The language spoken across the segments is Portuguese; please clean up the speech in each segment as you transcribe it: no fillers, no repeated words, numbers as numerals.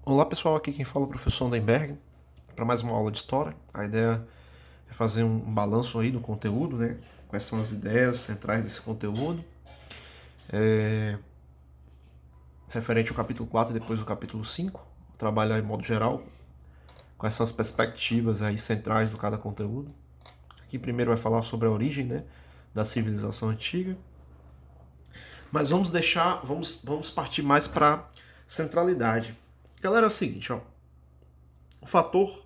Olá pessoal, aqui quem fala é o professor Andenberg para mais uma aula de história. A ideia é fazer um balanço aí do conteúdo, né? Quais são as ideias centrais desse conteúdo, referente ao capítulo 4 e depois do capítulo 5. Trabalhar em modo geral, quais são as perspectivas aí centrais do cada conteúdo. Aqui primeiro vai falar sobre a origem, né, da civilização antiga. Mas vamos partir mais para centralidade. Galera, é o seguinte, ó, o fator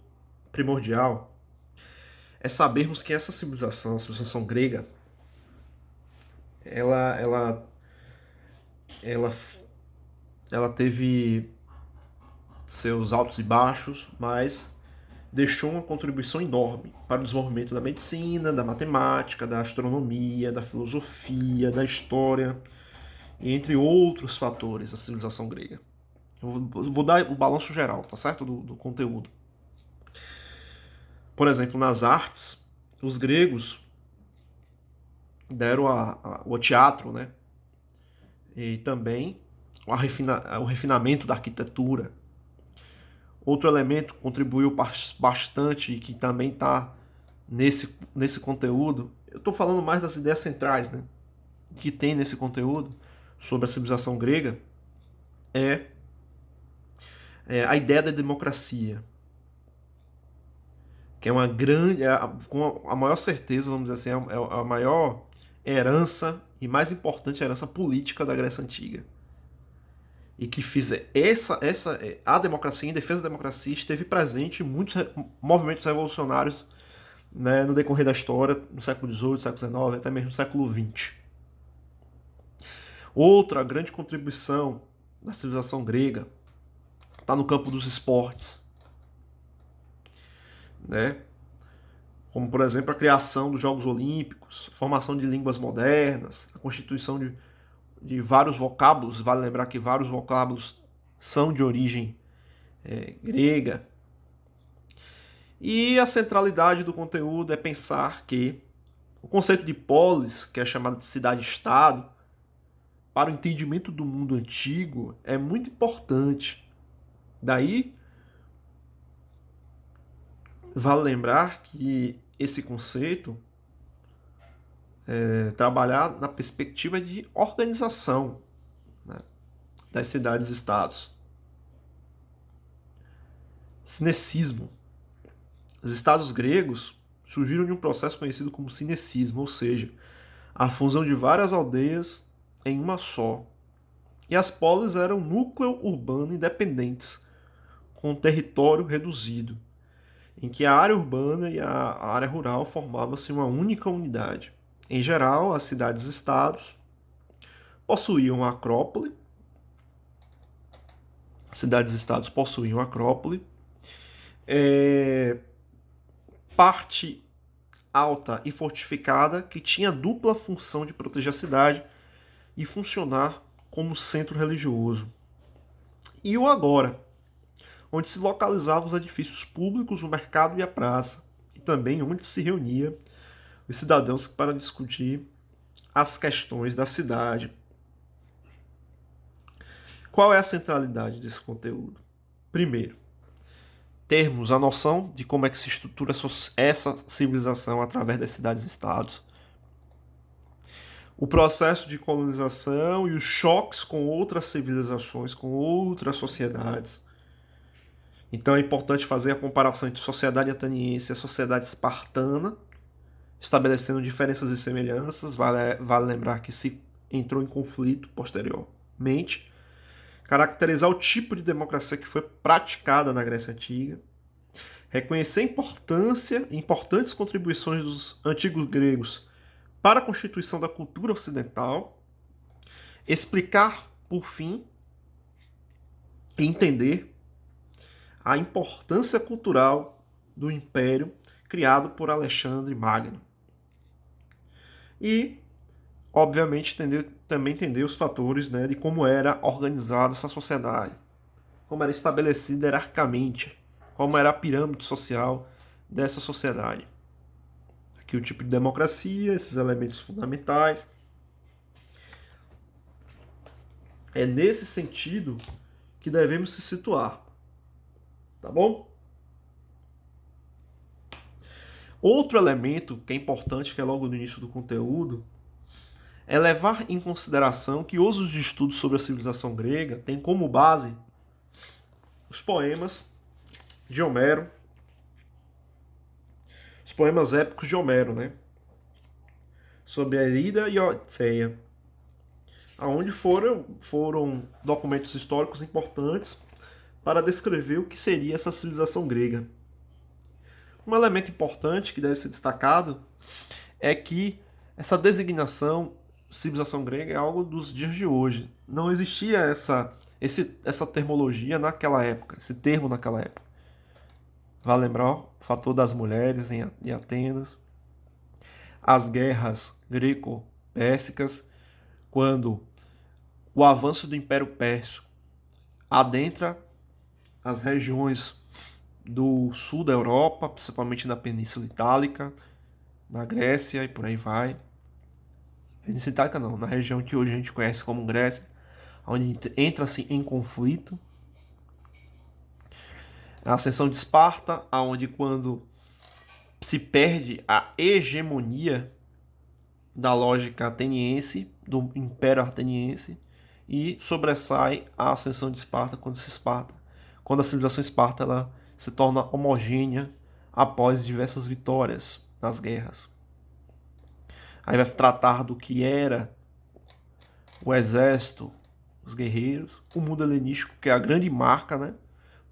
primordial é sabermos que essa civilização, a civilização grega, ela, ela, ela, ela teve seus altos e baixos, mas deixou uma contribuição enorme para o desenvolvimento da medicina, da matemática, da astronomia, da filosofia, da história, entre outros fatores da civilização grega. Eu vou dar o balanço geral, tá certo? Do conteúdo. Por exemplo, nas artes, os gregos deram o teatro, né? E também o refinamento da arquitetura. Outro elemento que contribuiu bastante e que também está nesse conteúdo, eu estou falando mais das ideias centrais, né, que tem nesse conteúdo sobre a civilização grega, é, a ideia da democracia, que é uma grande, com a maior certeza, vamos dizer assim, é a maior herança e mais importante herança política da Grécia Antiga. E que fiz a democracia, em defesa da democracia, esteve presente em muitos movimentos revolucionários, né, no decorrer da história, no século XVIII, século XIX, até mesmo no século XX. Outra grande contribuição da civilização grega está no campo dos esportes, né? Como, por exemplo, a criação dos Jogos Olímpicos, a formação de línguas modernas, a constituição de vários vocábulos. Vale lembrar que vários vocábulos são de origem grega. E a centralidade do conteúdo é pensar que o conceito de polis, que é chamado de cidade-estado, para o entendimento do mundo antigo é muito importante. Daí, vale lembrar que esse conceito trabalhar na perspectiva de organização, né, das cidades-estados. Cinecismo. Os estados gregos surgiram de um processo conhecido como cinecismo, ou seja, a fusão de várias aldeias em uma só. E as polis eram núcleo urbano independentes, com um território reduzido, em que a área urbana e a área rural formavam-se uma única unidade. Em geral, as cidades-estados possuíam a acrópole, cidades-estados possuíam a acrópole, parte alta e fortificada que tinha dupla função de proteger a cidade e funcionar como centro religioso. E o agora, onde se localizavam os edifícios públicos, o mercado e a praça, e também onde se reunia os cidadãos para discutir as questões da cidade. Qual é a centralidade desse conteúdo? Primeiro, termos a noção de como é que se estrutura essa civilização através das cidades-estados, o processo de colonização e os choques com outras civilizações, com outras sociedades. Então é importante fazer a comparação entre a sociedade ateniense e a sociedade espartana, estabelecendo diferenças e semelhanças. Vale lembrar que se entrou em conflito posteriormente. Caracterizar o tipo de democracia que foi praticada na Grécia Antiga. Reconhecer a importantes contribuições dos antigos gregos para a constituição da cultura ocidental. Explicar, por fim, e entender a importância cultural do império criado por Alexandre Magno. E, obviamente, também entender os fatores, né, de como era organizada essa sociedade, como era estabelecida hierarquicamente, como era a pirâmide social dessa sociedade. Aqui o tipo de democracia, esses elementos fundamentais. É nesse sentido que devemos se situar. Tá bom? Outro elemento que é importante, que é logo no início do conteúdo, é levar em consideração que os estudos sobre a civilização grega têm como base os poemas de Homero, os poemas épicos de Homero, né? Sobre a Ilíada e a Odisseia, aonde foram documentos históricos importantes para descrever o que seria essa civilização grega. Um elemento importante que deve ser destacado é que essa designação civilização grega é algo dos dias de hoje. Não existia essa termologia naquela época, esse termo naquela época. Vale lembrar o fator das mulheres em Atenas, as guerras greco-pérsicas, quando o avanço do Império Pérsico adentra as regiões do sul da Europa, principalmente na Península Itálica, na Grécia e por aí vai. Península Itálica não, na região que hoje a gente conhece como Grécia, onde entra-se em conflito. A ascensão de Esparta, onde quando se perde a hegemonia da lógica ateniense, do Império Ateniense, e sobressai a ascensão de Esparta quando a civilização Esparta ela se torna homogênea após diversas vitórias nas guerras. Aí vai tratar do que era o exército, os guerreiros, o mundo helenístico, que é a grande marca, né?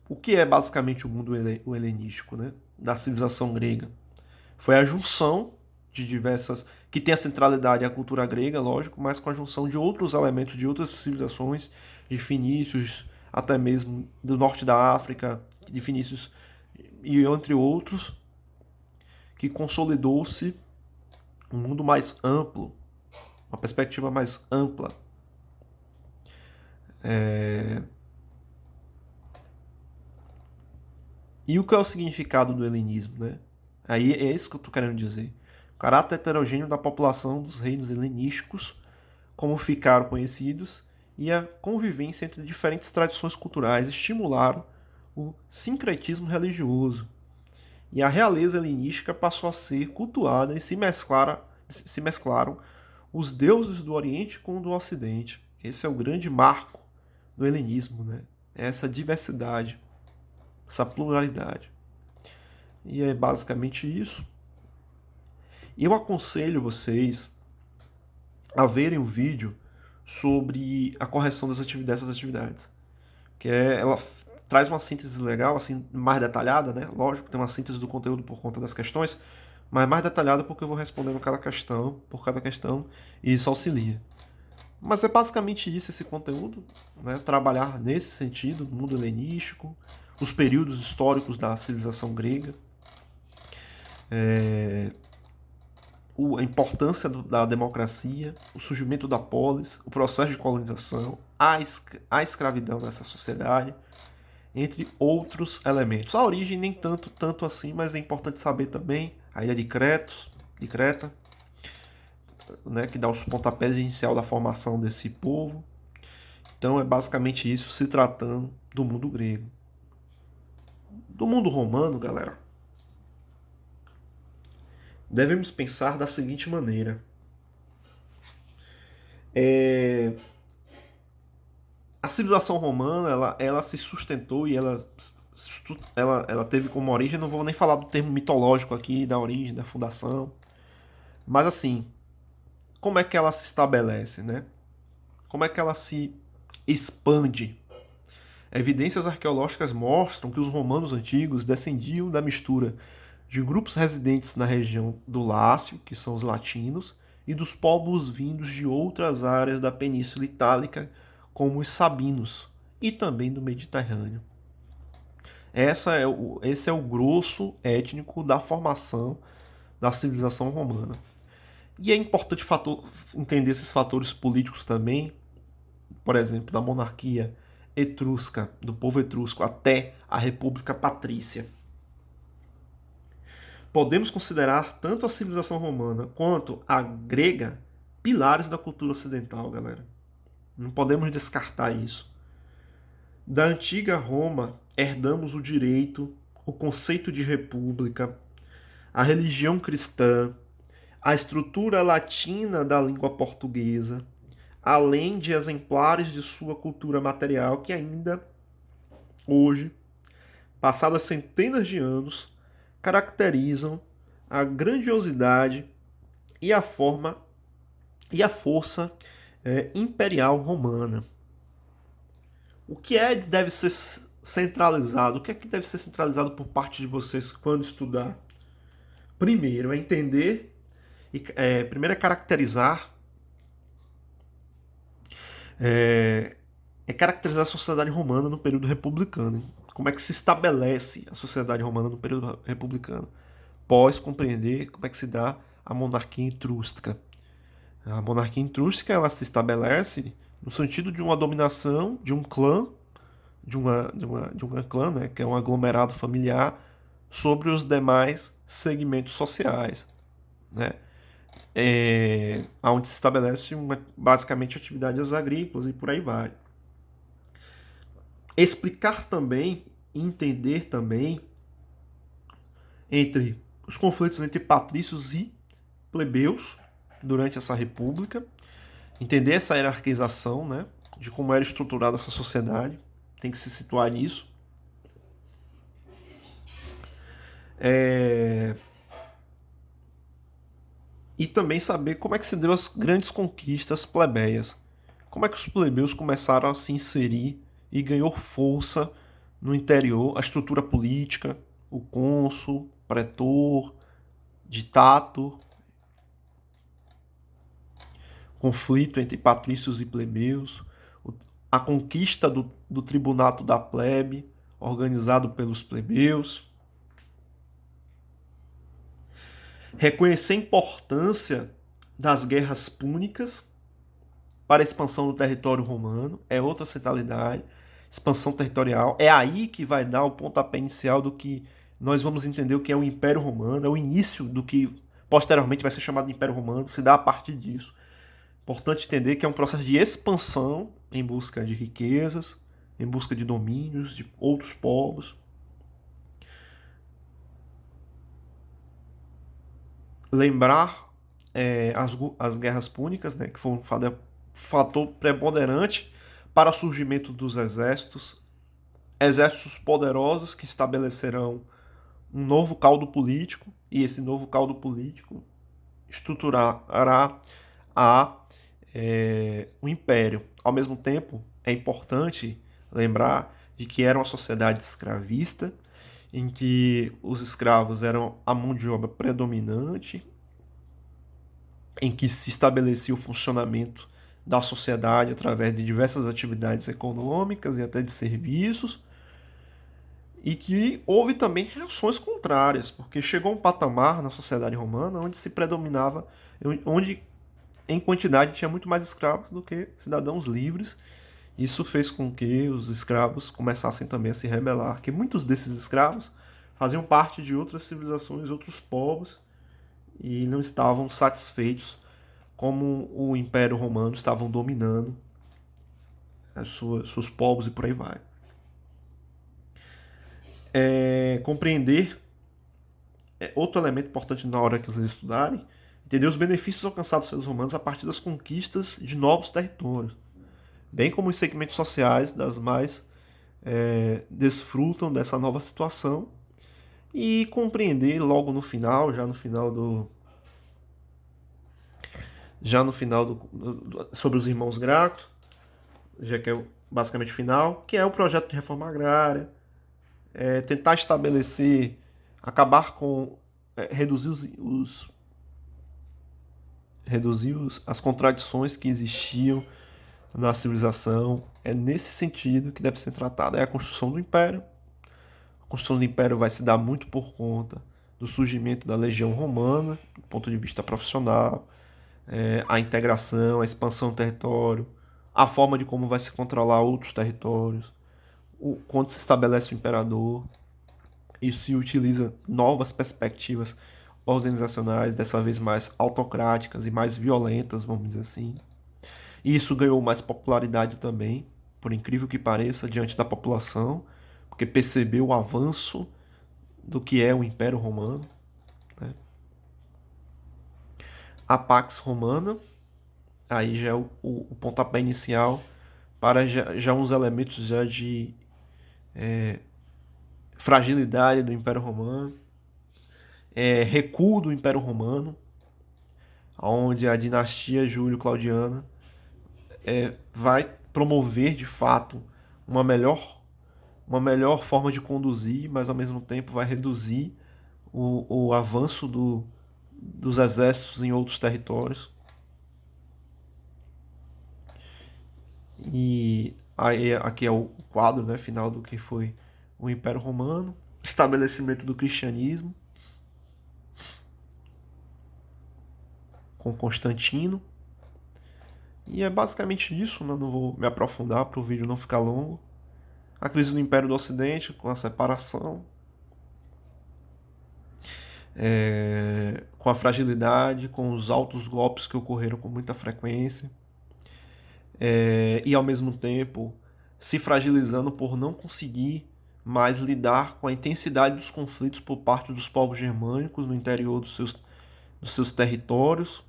O que é basicamente o mundo helenístico, né? Da civilização grega? Foi a junção de diversas, que tem a centralidade a cultura grega, lógico, mas com a junção de outros elementos de outras civilizações, de fenícios, até mesmo do norte da África, de fenícios e entre outros, que consolidou-se um mundo mais amplo, uma perspectiva mais ampla. E o que é o significado do helenismo, né? Aí é isso que eu estou querendo dizer. O caráter heterogêneo da população dos reinos helenísticos, como ficaram conhecidos, e a convivência entre diferentes tradições culturais estimularam o sincretismo religioso. E a realeza helenística passou a ser cultuada e se mesclaram os deuses do Oriente com o do Ocidente. Esse é o grande marco do helenismo, né? Essa diversidade, essa pluralidade. E é basicamente isso. E eu aconselho vocês a verem um vídeo sobre a correção dessas atividades. Que ela traz uma síntese legal, assim, mais detalhada, né? Lógico, tem uma síntese do conteúdo por conta das questões, mas mais detalhada porque eu vou respondendo por cada questão, e isso auxilia. Mas é basicamente isso, esse conteúdo, né? Trabalhar nesse sentido, no mundo helenístico, os períodos históricos da civilização grega, a importância da democracia, o surgimento da polis, o processo de colonização, a escravidão nessa sociedade, entre outros elementos. A origem nem tanto assim, mas é importante saber também a ilha de Creta, né, que dá os pontapés inicial da formação desse povo. Então é basicamente isso, se tratando do mundo grego. Do mundo romano, galera, devemos pensar da seguinte maneira. A civilização romana, ela se sustentou e ela teve como origem, não vou nem falar do termo mitológico aqui, da origem, da fundação, mas assim, como é que ela se estabelece, né? Como é que ela se expande? Evidências arqueológicas mostram que os romanos antigos descendiam da mistura de grupos residentes na região do Lácio, que são os latinos, e dos povos vindos de outras áreas da Península Itálica, como os sabinos, e também do Mediterrâneo. Esse é o grosso étnico da formação da civilização romana. E é importante entender esses fatores políticos também, por exemplo, da monarquia etrusca, do povo etrusco, até a República Patrícia. Podemos considerar tanto a civilização romana quanto a grega pilares da cultura ocidental, galera. Não podemos descartar isso. Da antiga Roma herdamos o direito, o conceito de república, a religião cristã, a estrutura latina da língua portuguesa, além de exemplares de sua cultura material que ainda hoje, passadas centenas de anos, caracterizam a grandiosidade e a forma e a força imperial romana. O que deve ser centralizado? O que é que deve ser centralizado por parte de vocês quando estudar? Primeiro é entender, primeiro é caracterizar, caracterizar a sociedade romana no período republicano. Como é que se estabelece a sociedade romana no período republicano? Pós compreender como é que se dá a monarquia etrusca. A monarquia etrusca ela se estabelece no sentido de uma dominação de um clã, de uma clã, né, que é um aglomerado familiar, sobre os demais segmentos sociais, né? Onde se estabelece basicamente atividades agrícolas e por aí vai. Explicar também, entender também entre os conflitos entre patrícios e plebeus durante essa república, entender essa hierarquização, né, de como era estruturada essa sociedade, tem que se situar nisso. E também saber como é que se deu as grandes conquistas plebeias. Como é que os plebeus começaram a se inserir e ganhou força no interior, a estrutura política, o cônsul, pretor, ditato, conflito entre patrícios e plebeus, a conquista do tribunato da plebe, organizado pelos plebeus. Reconhecer a importância das guerras púnicas para a expansão do território romano, é outra centralidade, expansão territorial, é aí que vai dar o pontapé inicial do que nós vamos entender o que é o Império Romano, é o início do que posteriormente vai ser chamado de Império Romano, se dá a partir disso. Importante entender que é um processo de expansão em busca de riquezas, em busca de domínios de outros povos. Lembrar as guerras púnicas, né, que foi um fator preponderante para o surgimento dos exércitos poderosos que estabelecerão um novo caldo político, e esse novo caldo político estruturará o império. Ao mesmo tempo, é importante lembrar de que era uma sociedade escravista, em que os escravos eram a mão de obra predominante, em que se estabelecia o funcionamento da sociedade através de diversas atividades econômicas e até de serviços, e que houve também reações contrárias, porque chegou um patamar na sociedade romana onde se predominava, onde em quantidade tinha muito mais escravos do que cidadãos livres. Isso fez com que os escravos começassem também a se rebelar, que muitos desses escravos faziam parte de outras civilizações, outros povos, e não estavam satisfeitos como o Império Romano estavam dominando seus povos e por aí vai. Compreender outro elemento importante na hora que vocês estudarem, entender os benefícios alcançados pelos romanos a partir das conquistas de novos territórios, bem como os segmentos sociais das mais desfrutam dessa nova situação, e compreender logo no final, já no final sobre os irmãos Graco, já que é basicamente o final, que é o projeto de reforma agrária, tentar estabelecer, acabar com, reduzir as contradições que existiam na civilização. É nesse sentido que deve ser tratada. É a construção do império. A construção do império vai se dar muito por conta do surgimento da legião romana, do ponto de vista profissional, a integração, a expansão do território, a forma de como vai se controlar outros territórios, quando se estabelece o imperador, e se utiliza novas perspectivas organizacionais, dessa vez mais autocráticas e mais violentas, vamos dizer assim. E isso ganhou mais popularidade também, por incrível que pareça, diante da população, porque percebeu o avanço do que é o Império Romano, né? A Pax Romana, aí já é o pontapé inicial para já uns elementos já de fragilidade do Império Romano, recuo do Império Romano, onde a dinastia Júlio-Claudiana vai promover de fato uma melhor forma de conduzir, mas ao mesmo tempo vai reduzir o avanço dos exércitos em outros territórios. E aí, aqui é o quadro, né, final do que foi o Império Romano, estabelecimento do cristianismo com Constantino. E é basicamente isso, né? Não vou me aprofundar para o vídeo não ficar longo. A crise do Império do Ocidente, com a separação, com a fragilidade, com os altos golpes que ocorreram com muita frequência, e ao mesmo tempo se fragilizando por não conseguir mais lidar com a intensidade dos conflitos por parte dos povos germânicos no interior dos seus territórios,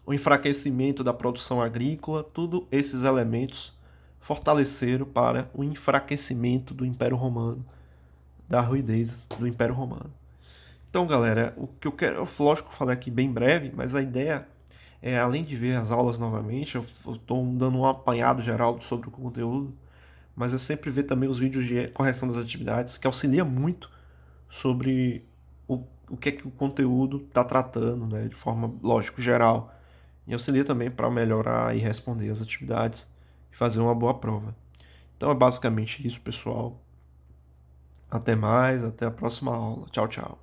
o enfraquecimento da produção agrícola, tudo esses elementos fortaleceram para o enfraquecimento do Império Romano, da ruidez do Império Romano. Então, galera, o que eu quero, lógico que eu falei aqui bem breve, mas a ideia é, além de ver as aulas novamente, eu estou dando um apanhado geral sobre o conteúdo, mas é sempre ver também os vídeos de correção das atividades, que auxilia muito sobre o que é que o conteúdo está tratando, né, de forma, lógico, geral. E auxilia também para melhorar e responder as atividades e fazer uma boa prova. Então é basicamente isso, pessoal. Até mais, até a próxima aula. Tchau, tchau.